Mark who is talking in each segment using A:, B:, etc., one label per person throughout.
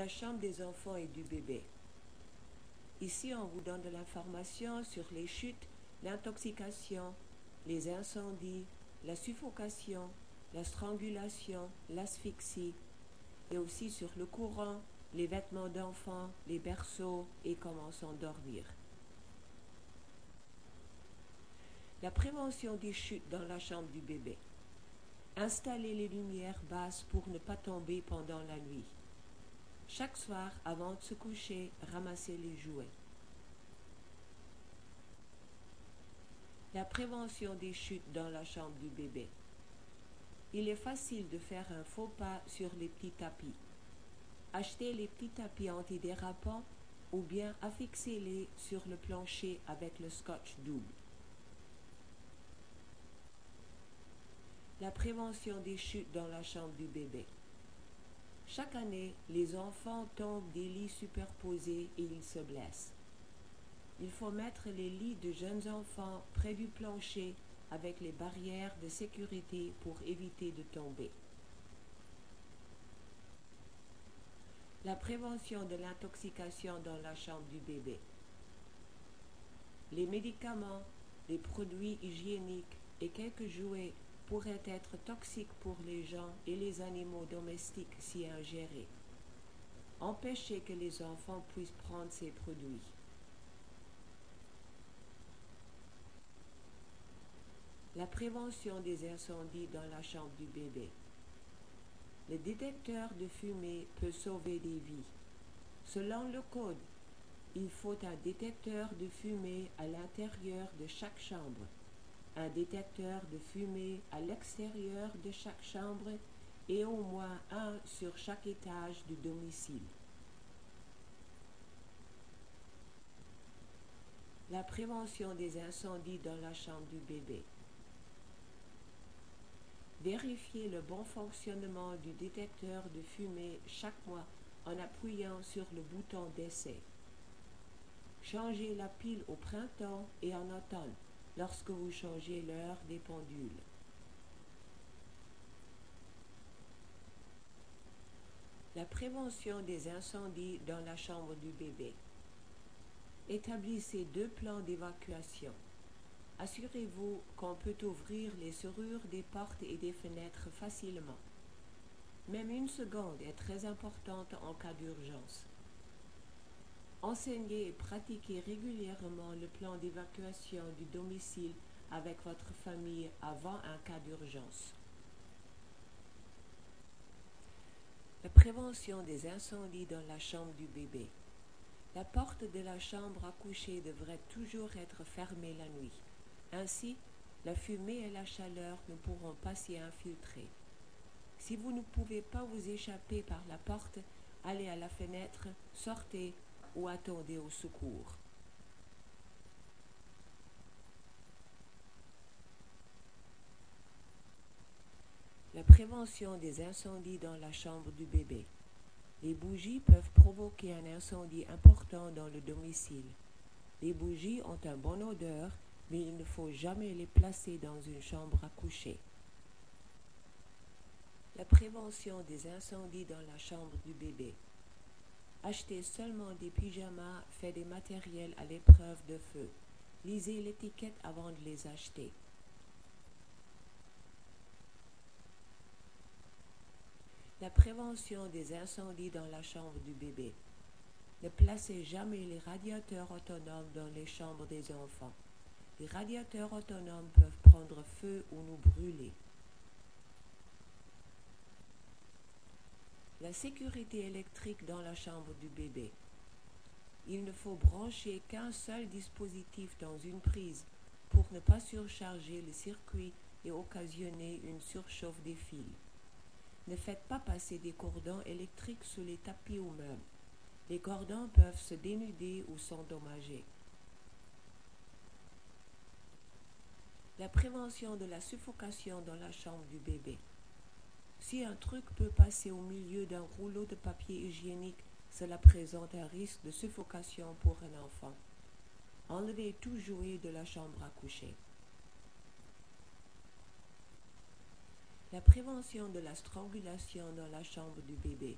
A: la chambre des enfants et du bébé. Ici, on vous donne de l'information sur les chutes, l'intoxication, les incendies, la suffocation, la strangulation, l'asphyxie, et aussi sur le courant, les vêtements d'enfants, les berceaux et comment s'endormir. La prévention des chutes dans la chambre du bébé. Installez les lumières basses pour ne pas tomber pendant la nuit. Chaque soir, avant de se coucher, ramassez les jouets. La prévention des chutes dans la chambre du bébé. Il est facile de faire un faux pas sur les petits tapis. Achetez les petits tapis antidérapants ou bien affixez-les sur le plancher avec le scotch double. La prévention des chutes dans la chambre du bébé. Chaque année, les enfants tombent des lits superposés et ils se blessent. Il faut mettre les lits de jeunes enfants près du plancher avec les barrières de sécurité pour éviter de tomber. La prévention de l'intoxication dans la chambre du bébé. Les médicaments, les produits hygiéniques et quelques jouets pourraient être toxiques pour les gens et les animaux domestiques si ingérés. Empêchez que les enfants puissent prendre ces produits. La prévention des incendies dans la chambre du bébé. Le détecteur de fumée peut sauver des vies. Selon le code, il faut un détecteur de fumée à l'intérieur de chaque chambre, un détecteur de fumée à l'extérieur de chaque chambre et au moins un sur chaque étage du domicile. La prévention des incendies dans la chambre du bébé. Vérifiez le bon fonctionnement du détecteur de fumée chaque mois en appuyant sur le bouton d'essai. Changez la pile au printemps et en automne lorsque vous changez l'heure des pendules. La prévention des incendies dans la chambre du bébé. Établissez 2 plans d'évacuation. Assurez-vous qu'on peut ouvrir les serrures des portes et des fenêtres facilement. Même 1 seconde est très importante en cas d'urgence. Enseignez et pratiquez régulièrement le plan d'évacuation du domicile avec votre famille avant un cas d'urgence. La prévention des incendies dans la chambre du bébé. La porte de la chambre à coucher devrait toujours être fermée la nuit. Ainsi, la fumée et la chaleur ne pourront pas s'y infiltrer. Si vous ne pouvez pas vous échapper par la porte, allez à la fenêtre, sortez ou attendez au secours. La prévention des incendies dans la chambre du bébé. Les bougies peuvent provoquer un incendie important dans le domicile. Les bougies ont une bonne odeur, mais il ne faut jamais les placer dans une chambre à coucher. La prévention des incendies dans la chambre du bébé. Achetez seulement des pyjamas faits des matériels à l'épreuve de feu. Lisez l'étiquette avant de les acheter. La prévention des incendies dans la chambre du bébé. Ne placez jamais les radiateurs autonomes dans les chambres des enfants. Les radiateurs autonomes peuvent prendre feu ou nous brûler. La sécurité électrique dans la chambre du bébé. Il ne faut brancher qu'un seul dispositif dans une prise pour ne pas surcharger le circuit et occasionner une surchauffe des fils. Ne faites pas passer des cordons électriques sous les tapis ou meubles. Les cordons peuvent se dénuder ou s'endommager. La prévention de la suffocation dans la chambre du bébé. Si un truc peut passer au milieu d'un rouleau de papier hygiénique, cela présente un risque de suffocation pour un enfant. Enlevez tout jouet de la chambre à coucher. La prévention de la strangulation dans la chambre du bébé.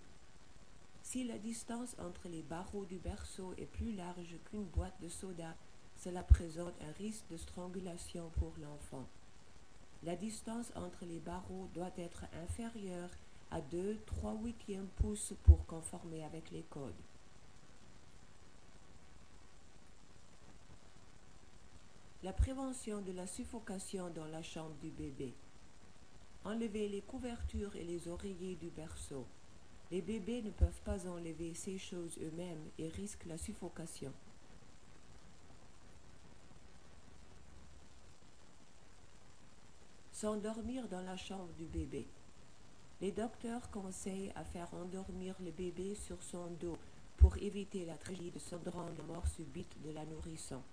A: Si la distance entre les barreaux du berceau est plus large qu'une boîte de soda, cela présente un risque de strangulation pour l'enfant. La distance entre les barreaux doit être inférieure à 2/3/8 pouces pour conformer avec les codes. La prévention de la suffocation dans la chambre du bébé. Enlever les couvertures et les oreillers du berceau. Les bébés ne peuvent pas enlever ces choses eux-mêmes et risquent la suffocation. S'endormir dans la chambre du bébé. Les docteurs conseillent à faire endormir le bébé sur son dos pour éviter la tragédie de syndrome de mort subite de la nourrisson.